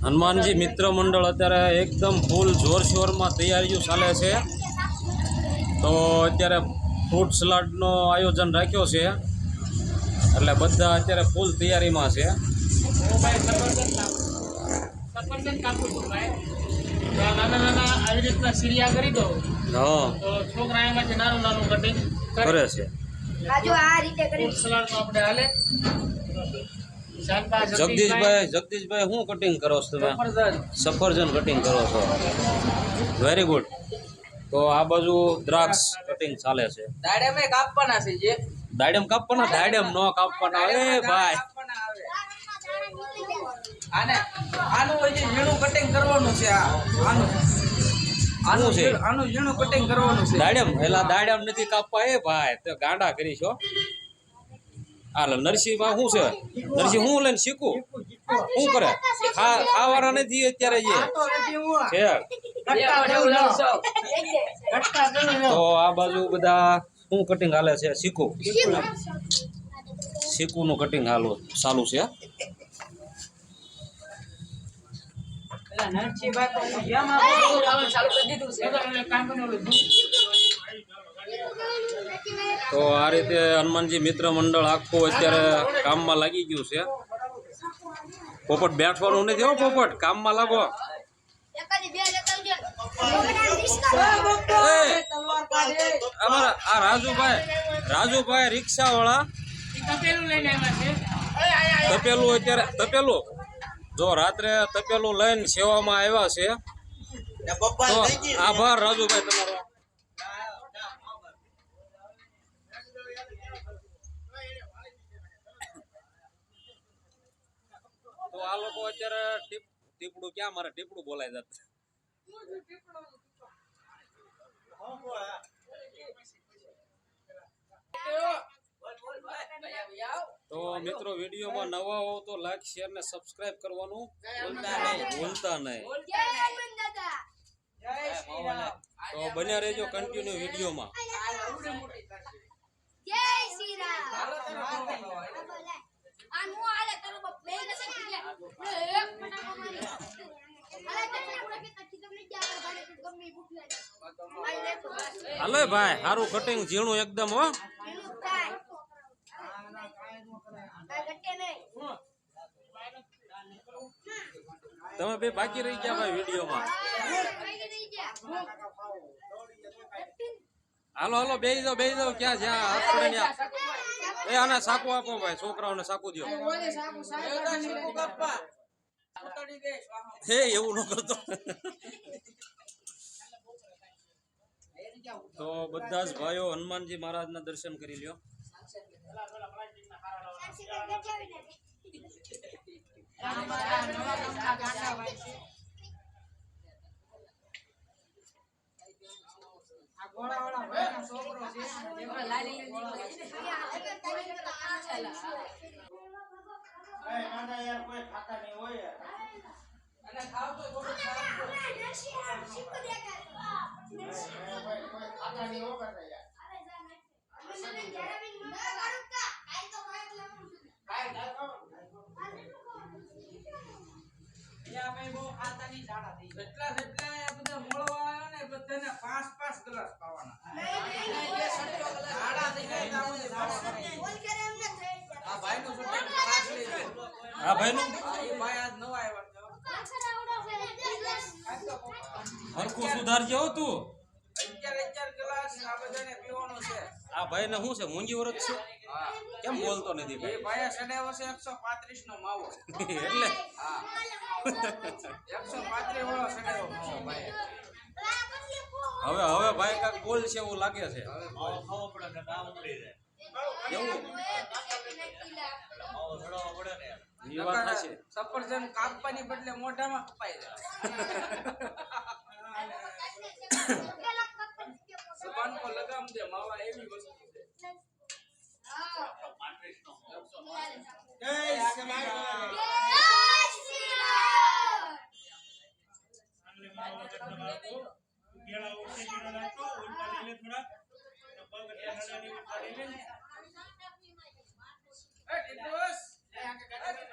હનુમાનજી મિત્ર મંડળ અત્યારે એકદમ ફૂલ જોરશોરમાં તૈયારીઓ ચાલે છે। તો અત્યારે ફ્રૂટ સલાડનો આયોજન રાખ્યો છે, એટલે બધા અત્યારે ફૂલ તૈયારીમાં છે। આવી રીતના સીરિયા કરી દો તો છોકરા એમાંથી નાનું નાનું કટિંગ કરે છે। આપણે હાલે જગદીશભાઈ શું કટિંગ કરો છો તમે? સફરજન કટિંગ કરો છો, વેરી ગુડ। તો આ બાજુ દ્રાક્ષ કટિંગ ચાલે છે। દાડમ કાપવાના છે, જે દાડમ કાપવાના, દાડમ નો કાપવાના। એ ભાઈ આનું ઝીણું કટિંગ કરવાનું છે। આનું ઝીણું કટિંગ કરવાનું છે। દાડમ એલા દાડમ નથી કાપવા એ ભાઈ, તો ગાંડા કરીશો। હાલ નરસિંહમાં શું છે? નરસિંહ હું લઈને શીખું શું કરે? ખાવાના નથી અત્યારે જે છે। તો આ બાજુ બધા શું કટિંગ હાલે છે? શીકુનું કટિંગ ચાલુ છે। તો આ રીતે હનુમાનજી મિત્ર મંડળ આખું અત્યારે કામમાં લાગી ગયું છે। પોપટ બેઠવાનું નથી હો, પોપટ કામમાં લાગો। અમારા આ રાજુભાઈ રિક્ષા વાળા તપેલું અત્યારે તપેલું જો રાત્રે તપેલું લઈને સેવામાં આવ્યા છે, તો આભાર રાજુભાઈ તમારો। તો આ લોકો અત્યારે ટીપડું ક્યાં, મારે ટીપડું બોલાય જતું। તો મિત્રો વિડીયોમાં નવા હો તો લાઈક શેર ને સબસ્ક્રાઇબ કરવાનું ભૂલતા નહીં। તો બન્યા રહેજો કન્ટિન્યુ વિડીયોમાં। હાલો ભાઈ, સારું કટિંગ ઝીણું એકદમ હો। તમે બે બાકી રહી ગયા ભાઈ વિડીયોમાં। હાલો હાલો બેસી જાઓ ક્યાં જ્યાં હાથ પડે ત્યાં। એ આને સાકુ આપો ભાઈ, છોકરાઓને સાકુ દો। હે એવું ન કરતો। તો બધા જ ભાઈઓ હનુમાનજી મહારાજના દર્શન કરી લ્યો। હા ભાઈ નું હરખું સુધારજો તું। આ ભાઈ ને શું છે, મૂંગી વરત છે? કેમ બોલતો નથી ભાઈ? 135 નો માવો એટલે 135 વાળો સડાયો માવો ભાઈ। હવે ભાઈ કાક બોલ છે એવું લાગે છે। ખાવો પડે કે કામ ઉડી જાય એવું એ વાત છે। સફરજન કાપવાની બદલે મોઢામાં કપાઈ જાય। સબાન કો લગામ દે માવા એવી વસ્તુ છે। જય શ્રી રામ। થોડા